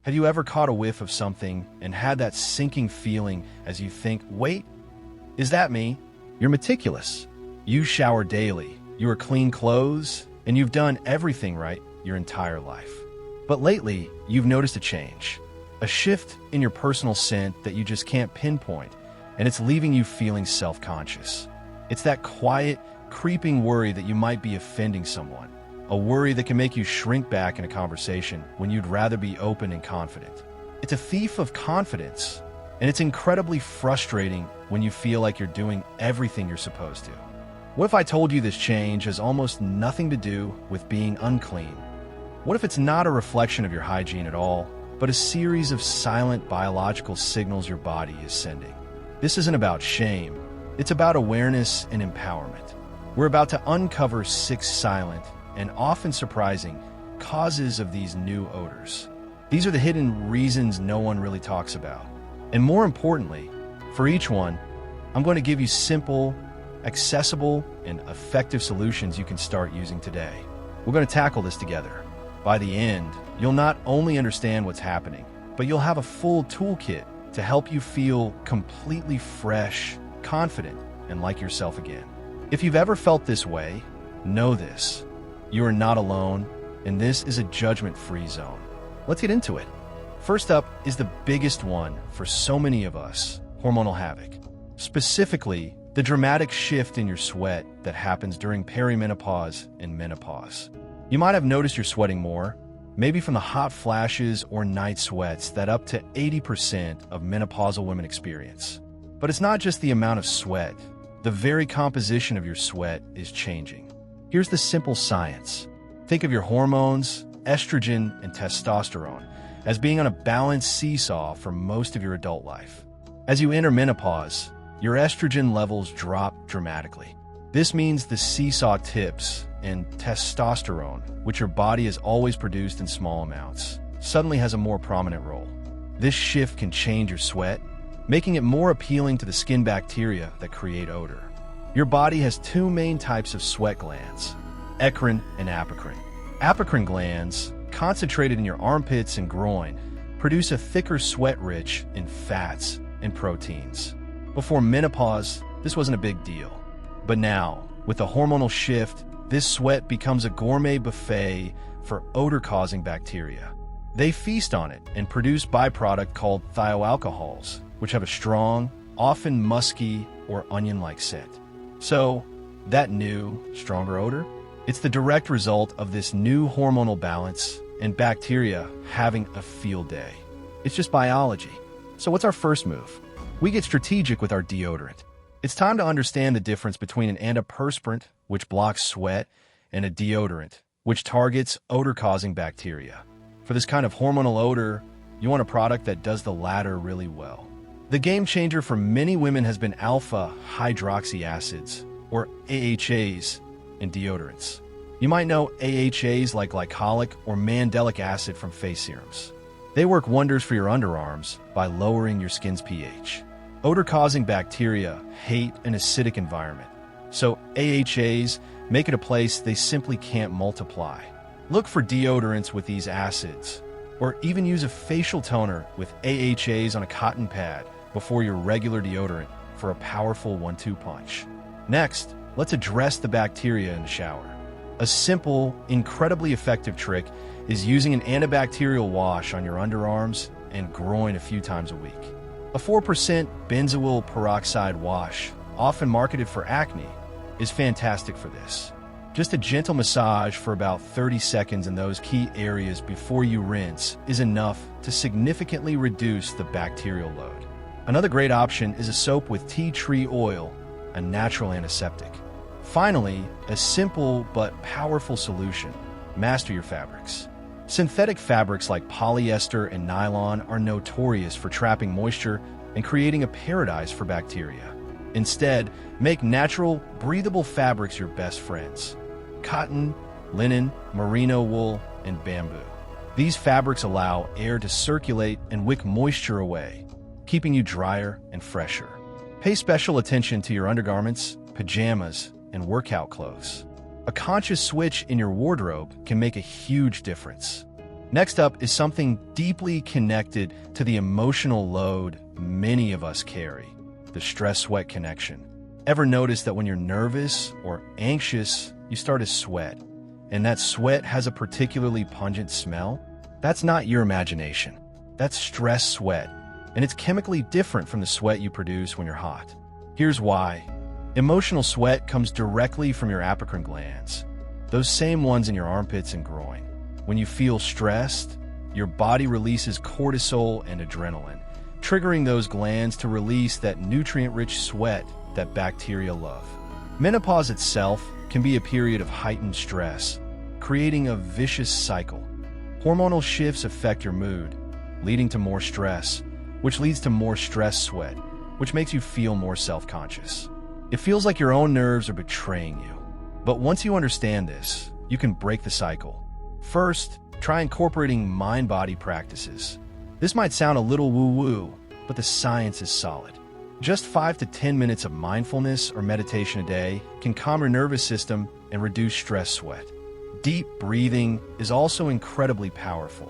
Have you ever caught a whiff of something and had that sinking feeling as you think, wait, is that me? You're meticulous. You shower daily, you wear clean clothes, and you've done everything right your entire life. But lately, you've noticed a change, a shift in your personal scent that you just can't pinpoint, and it's leaving you feeling self-conscious. It's that quiet, creeping worry that you might be offending someone, a worry that can make you shrink back in a conversation when you'd rather be open and confident. It's a thief of confidence, and it's incredibly frustrating when you feel like you're doing everything you're supposed to. What if I told you this change has almost nothing to do with being unclean? What if it's not a reflection of your hygiene at all, but a series of silent biological signals your body is sending? This isn't about shame. It's about awareness and empowerment. We're about to uncover 6 silent and often surprising causes of these new odors. These are the hidden reasons no one really talks about. And more importantly, for each one, I'm going to give you simple, accessible, and effective solutions you can start using today. We're going to tackle this together. By the end, you'll not only understand what's happening, but you'll have a full toolkit to help you feel completely fresh, confident, and like yourself again. If you've ever felt this way, know this. You are not alone, and this is a judgment-free zone. Let's get into it. First up is the biggest one for so many of us, hormonal havoc. Specifically, the dramatic shift in your sweat that happens during perimenopause and menopause. You might have noticed you're sweating more, maybe from the hot flashes or night sweats that up to 80% of menopausal women experience. But it's not just the amount of sweat. The very composition of your sweat is changing. Here's the simple science. Think of your hormones, estrogen and testosterone, as being on a balanced seesaw for most of your adult life. As you enter menopause, your estrogen levels drop dramatically. This means the seesaw tips, and testosterone, which your body has always produced in small amounts, suddenly has a more prominent role. This shift can change your sweat, making it more appealing to the skin bacteria that create odor. Your body has 2 main types of sweat glands, eccrine and apocrine. Apocrine glands, concentrated in your armpits and groin, produce a thicker sweat rich in fats and proteins. Before menopause, this wasn't a big deal. But now, with the hormonal shift, this sweat becomes a gourmet buffet for odor-causing bacteria. They feast on it and produce byproduct called thioalcohols, which have a strong, often musky or onion-like scent. So, that new, stronger odor? It's the direct result of this new hormonal balance and bacteria having a field day. It's just biology. So what's our first move? We get strategic with our deodorant. It's time to understand the difference between an antiperspirant, which blocks sweat, and a deodorant, which targets odor-causing bacteria. For this kind of hormonal odor, you want a product that does the latter really well. The game changer for many women has been alpha hydroxy acids, or AHAs, in deodorants. You might know AHAs like glycolic or mandelic acid from face serums. They work wonders for your underarms by lowering your skin's pH. Odor-causing bacteria hate an acidic environment, so AHAs make it a place they simply can't multiply. Look for deodorants with these acids, or even use a facial toner with AHAs on a cotton pad before your regular deodorant for a powerful 1-2 punch. Next, let's address the bacteria in the shower. A simple, incredibly effective trick is using an antibacterial wash on your underarms and groin a few times a week. A 4% benzoyl peroxide wash, often marketed for acne, is fantastic for this. Just a gentle massage for about 30 seconds in those key areas before you rinse is enough to significantly reduce the bacterial load. Another great option is a soap with tea tree oil, a natural antiseptic. Finally, a simple but powerful solution: master your fabrics. Synthetic fabrics like polyester and nylon are notorious for trapping moisture and creating a paradise for bacteria. Instead, make natural, breathable fabrics your best friends. Cotton, linen, merino wool, and bamboo. These fabrics allow air to circulate and wick moisture away, keeping you drier and fresher. Pay special attention to your undergarments, pajamas, and workout clothes. A conscious switch in your wardrobe can make a huge difference. Next up is something deeply connected to the emotional load many of us carry, the stress-sweat connection. Ever notice that when you're nervous or anxious, you start to sweat, and that sweat has a particularly pungent smell? That's not your imagination. That's stress sweat, and it's chemically different from the sweat you produce when you're hot. Here's why. Emotional sweat comes directly from your apocrine glands, those same ones in your armpits and groin. When you feel stressed, your body releases cortisol and adrenaline, triggering those glands to release that nutrient-rich sweat that bacteria love. Menopause itself can be a period of heightened stress, creating a vicious cycle. Hormonal shifts affect your mood, leading to more stress, which leads to more stress sweat, which makes you feel more self-conscious. It feels like your own nerves are betraying you. But once you understand this, you can break the cycle. First, try incorporating mind-body practices. This might sound a little woo-woo, but the science is solid. Just 5 to 10 minutes of mindfulness or meditation a day can calm your nervous system and reduce stress sweat. Deep breathing is also incredibly powerful.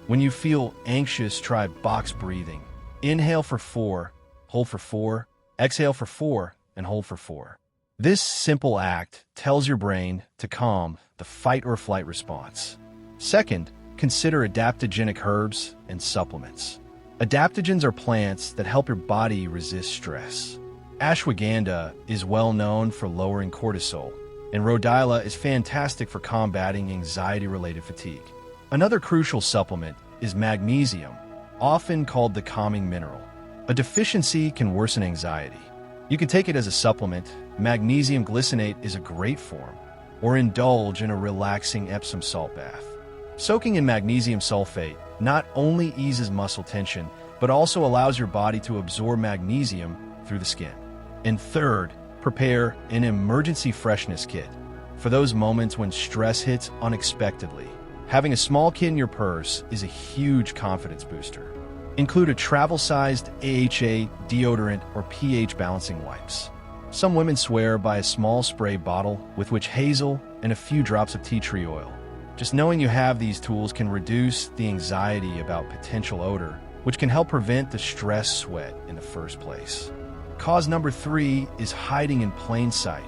When you feel anxious, try box breathing. Inhale for 4, hold for 4, exhale for 4, and hold for 4. This simple act tells your brain to calm the fight or flight response. Second, consider adaptogenic herbs and supplements. Adaptogens are plants that help your body resist stress. Ashwagandha is well known for lowering cortisol, and rhodiola is fantastic for combating anxiety-related fatigue. Another crucial supplement is magnesium, often called the calming mineral. A deficiency can worsen anxiety. You can take it as a supplement. Magnesium glycinate is a great form, or indulge in a relaxing Epsom salt bath. Soaking in magnesium sulfate not only eases muscle tension, but also allows your body to absorb magnesium through the skin. And third, prepare an emergency freshness kit. For those moments when stress hits unexpectedly, having a small kit in your purse is a huge confidence booster. Include a travel-sized AHA deodorant or pH balancing wipes. Some women swear by a small spray bottle with which hazel and a few drops of tea tree oil. Just knowing you have these tools can reduce the anxiety about potential odor, which can help prevent the stress sweat in the first place. Cause number 3 is hiding in plain sight,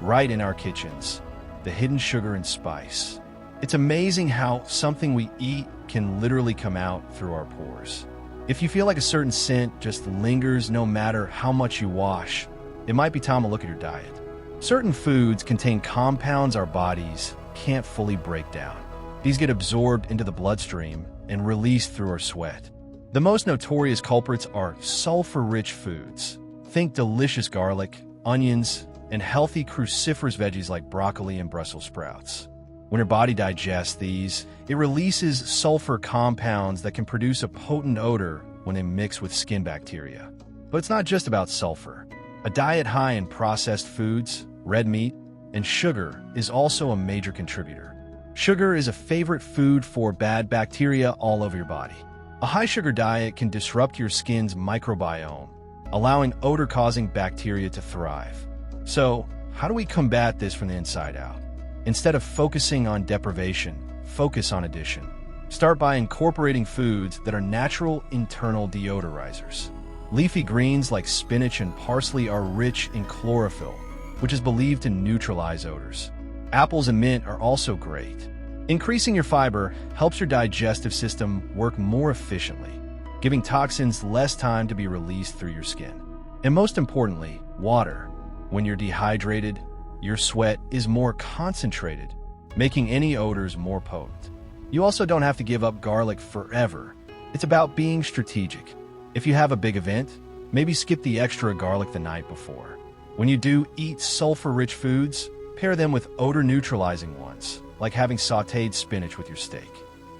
right in our kitchens, the hidden sugar and spice. It's amazing how something we eat can literally come out through our pores. If you feel like a certain scent just lingers no matter how much you wash, it might be time to look at your diet. Certain foods contain compounds our bodies can't fully break down. These get absorbed into the bloodstream and released through our sweat. The most notorious culprits are sulfur-rich foods. Think delicious garlic, onions, and healthy cruciferous veggies like broccoli and Brussels sprouts. When your body digests these, it releases sulfur compounds that can produce a potent odor when they mix with skin bacteria. But it's not just about sulfur. A diet high in processed foods, red meat, and sugar is also a major contributor. Sugar is a favorite food for bad bacteria all over your body. A high-sugar diet can disrupt your skin's microbiome, allowing odor-causing bacteria to thrive. So, how do we combat this from the inside out? Instead of focusing on deprivation, focus on addition. Start by incorporating foods that are natural internal deodorizers. Leafy greens like spinach and parsley are rich in chlorophyll, which is believed to neutralize odors. Apples and mint are also great. Increasing your fiber helps your digestive system work more efficiently, giving toxins less time to be released through your skin. And most importantly, water. When you're dehydrated, your sweat is more concentrated, making any odors more potent. You also don't have to give up garlic forever. It's about being strategic. If you have a big event, maybe skip the extra garlic the night before. When you do eat sulfur-rich foods, pair them with odor-neutralizing ones, like having sautéed spinach with your steak.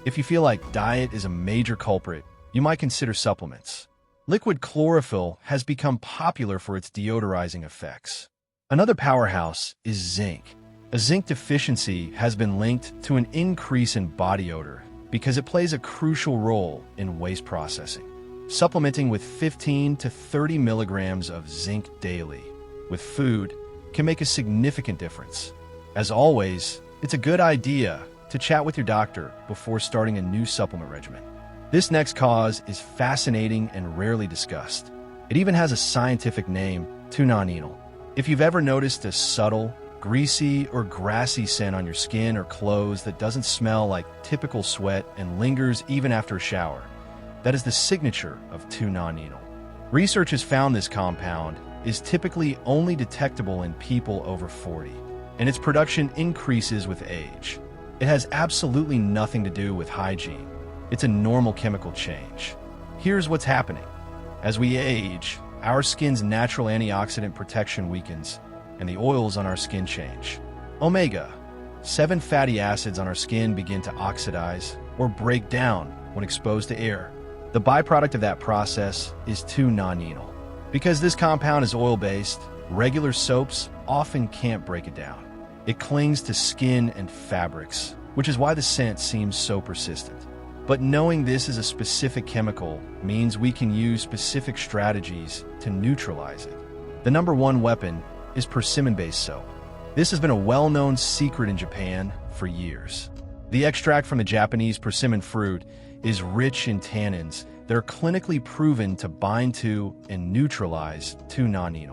If you feel like diet is a major culprit, you might consider supplements. Liquid chlorophyll has become popular for its deodorizing effects. Another powerhouse is zinc. A zinc deficiency has been linked to an increase in body odor because it plays a crucial role in waste processing. Supplementing with 15 to 30 milligrams of zinc daily with food can make a significant difference. As always, it's a good idea to chat with your doctor before starting a new supplement regimen. This next cause is fascinating and rarely discussed. It even has a scientific name, unwanted. If you've ever noticed a subtle, greasy or grassy scent on your skin or clothes that doesn't smell like typical sweat and lingers even after a shower, that is the signature of unwanted. Research has found this compound is typically only detectable in people over 40, and its production increases with age. It has absolutely nothing to do with hygiene. It's a normal chemical change. Here's what's happening. As we age, our skin's natural antioxidant protection weakens, and the oils on our skin change. Omega-7 fatty acids on our skin begin to oxidize or break down when exposed to air. The byproduct of that process is unwanted. Because this compound is oil-based, regular soaps often can't break it down. It clings to skin and fabrics, which is why the scent seems so persistent. But knowing this is a specific chemical means we can use specific strategies to neutralize it. The number one weapon is persimmon-based soap. This has been a well-known secret in Japan for years. The extract from the Japanese persimmon fruit is rich in tannins that are clinically proven to bind to and neutralize unwanted.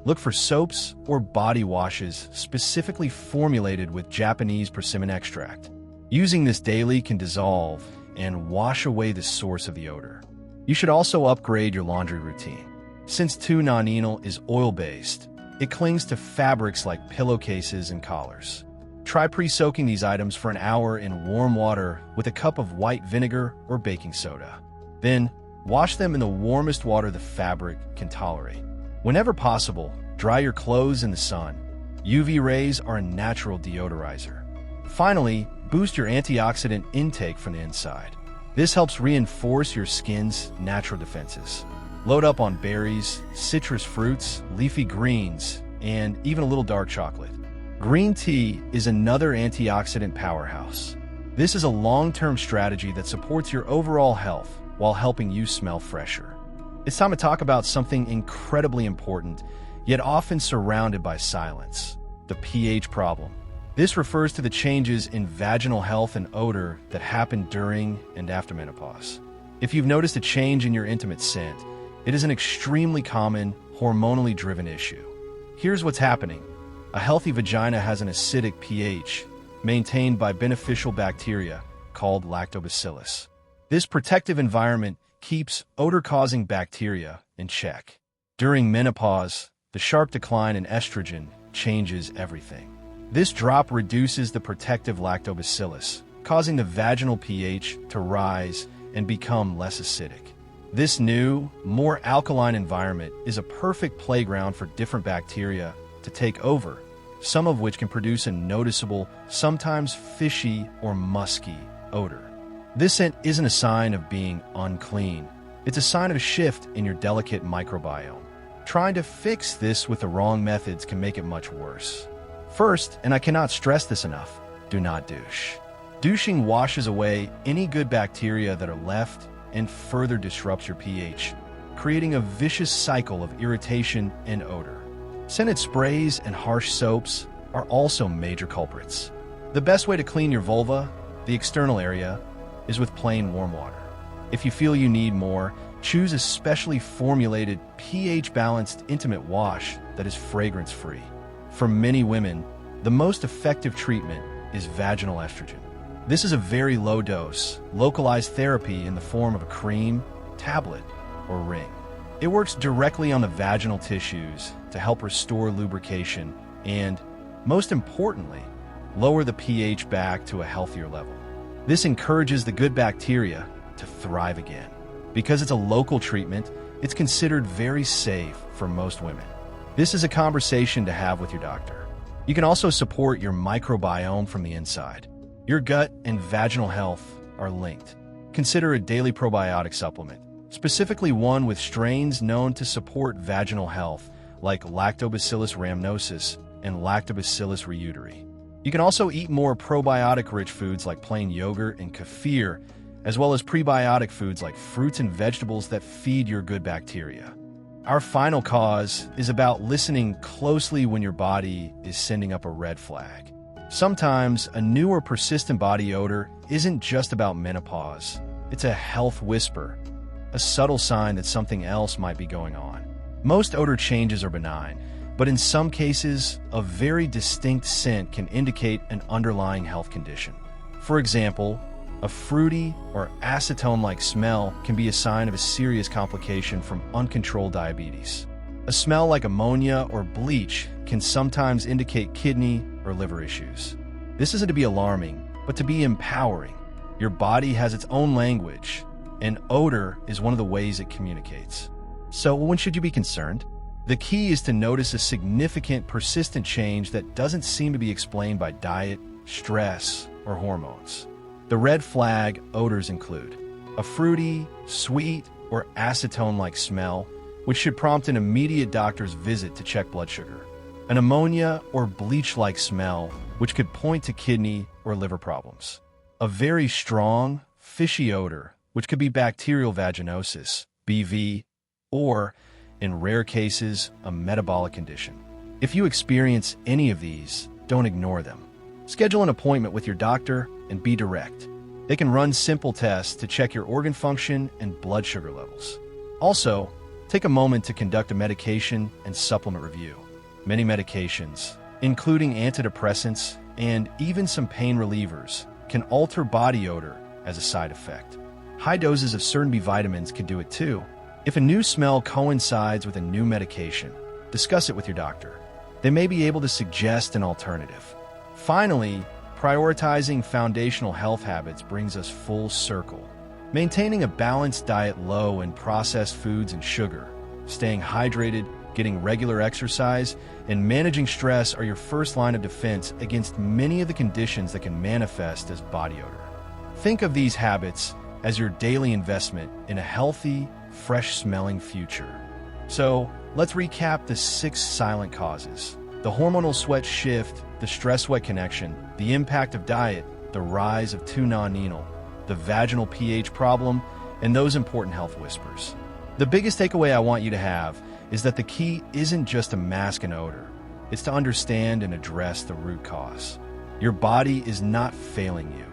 Look for soaps or body washes specifically formulated with Japanese persimmon extract. Using this daily can dissolve and wash away the source of the odor. You should also upgrade your laundry routine. Since unwanted is oil-based, it clings to fabrics like pillowcases and collars. Try pre-soaking these items for an hour in warm water with a cup of white vinegar or baking soda. Then, wash them in the warmest water the fabric can tolerate. Whenever possible, dry your clothes in the sun. UV rays are a natural deodorizer. Finally, boost your antioxidant intake from the inside. This helps reinforce your skin's natural defenses. Load up on berries, citrus fruits, leafy greens, and even a little dark chocolate. Green tea is another antioxidant powerhouse. This is a long-term strategy that supports your overall health while helping you smell fresher. It's time to talk about something incredibly important, yet often surrounded by silence: the pH problem. This refers to the changes in vaginal health and odor that happen during and after menopause. If you've noticed a change in your intimate scent, it is an extremely common, hormonally driven issue. Here's what's happening. A healthy vagina has an acidic pH maintained by beneficial bacteria called lactobacillus. This protective environment keeps odor-causing bacteria in check. During menopause, the sharp decline in estrogen changes everything. This drop reduces the protective lactobacillus, causing the vaginal pH to rise and become less acidic. This new, more alkaline environment is a perfect playground for different bacteria to take over, some of which can produce a noticeable, sometimes fishy or musky odor. This scent isn't a sign of being unclean. It's a sign of a shift in your delicate microbiome. Trying to fix this with the wrong methods can make it much worse. First, and I cannot stress this enough, do not douche. Douching washes away any good bacteria that are left and further disrupts your pH, creating a vicious cycle of irritation and odor. Scented sprays and harsh soaps are also major culprits. The best way to clean your vulva, the external area, is with plain warm water. If you feel you need more, choose a specially formulated, pH-balanced intimate wash that is fragrance-free. For many women, the most effective treatment is vaginal estrogen. This is a very low-dose, localized therapy in the form of a cream, tablet, or ring. It works directly on the vaginal tissues to help restore lubrication and, most importantly, lower the pH back to a healthier level. This encourages the good bacteria to thrive again. Because it's a local treatment, it's considered very safe for most women. This is a conversation to have with your doctor. You can also support your microbiome from the inside. Your gut and vaginal health are linked. Consider a daily probiotic supplement, specifically one with strains known to support vaginal health, like Lactobacillus rhamnosus and Lactobacillus reuteri. You can also eat more probiotic-rich foods like plain yogurt and kefir, as well as prebiotic foods like fruits and vegetables that feed your good bacteria. Our final cause is about listening closely when your body is sending up a red flag. Sometimes a new or persistent body odor isn't just about menopause. It's a health whisper, a subtle sign that something else might be going on. Most odor changes are benign, but in some cases, a very distinct scent can indicate an underlying health condition. For example, a fruity or acetone-like smell can be a sign of a serious complication from uncontrolled diabetes. A smell like ammonia or bleach can sometimes indicate kidney or liver issues. This isn't to be alarming, but to be empowering. Your body has its own language, and odor is one of the ways it communicates. So when should you be concerned? The key is to notice a significant, persistent change that doesn't seem to be explained by diet, stress, or hormones. The red flag odors include a fruity, sweet, or acetone-like smell, which should prompt an immediate doctor's visit to check blood sugar. An ammonia or bleach-like smell, which could point to kidney or liver problems. A very strong, fishy odor, which could be bacterial vaginosis, BV, or, in rare cases, a metabolic condition. If you experience any of these, don't ignore them. Schedule an appointment with your doctor and be direct. They can run simple tests to check your organ function and blood sugar levels. Also, take a moment to conduct a medication and supplement review. Many medications, including antidepressants and even some pain relievers, can alter body odor as a side effect. High doses of certain B vitamins can do it too. If a new smell coincides with a new medication, discuss it with your doctor. They may be able to suggest an alternative. Finally, prioritizing foundational health habits brings us full circle. Maintaining a balanced diet low in processed foods and sugar, staying hydrated, getting regular exercise, and managing stress are your first line of defense against many of the conditions that can manifest as body odor. Think of these habits as your daily investment in a healthy, fresh-smelling future. So, let's recap the 6 silent causes. The hormonal sweat shift, the stress-sweat connection, the impact of diet, the rise of 2-non-enol, the vaginal pH problem, and those important health whispers. The biggest takeaway I want you to have is that the key isn't just to mask an odor. It's to understand and address the root cause. Your body is not failing you.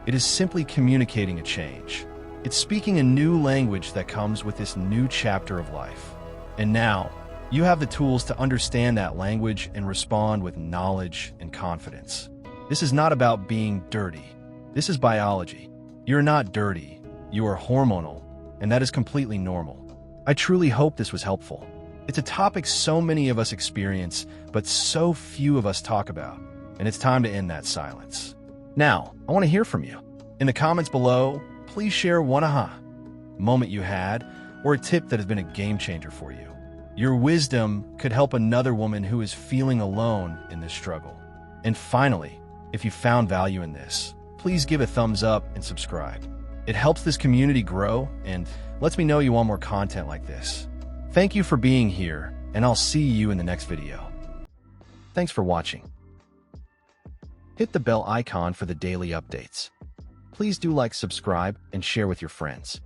It is simply communicating a change. It's speaking a new language that comes with this new chapter of life. And now, you have the tools to understand that language and respond with knowledge and confidence. This is not about being dirty. This is biology. You're not dirty. You are hormonal, and that is completely normal. I truly hope this was helpful. It's a topic so many of us experience, but so few of us talk about, and it's time to end that silence. Now, I want to hear from you. In the comments below, please share one aha moment you had or a tip that has been a game changer for you. Your wisdom could help another woman who is feeling alone in this struggle. And finally, if you found value in this, please give a thumbs up and subscribe. It helps this community grow and lets me know you want more content like this. Thank you for being here, and I'll see you in the next video. Thanks for watching. Hit the bell icon for the daily updates. Please do like, subscribe, and share with your friends.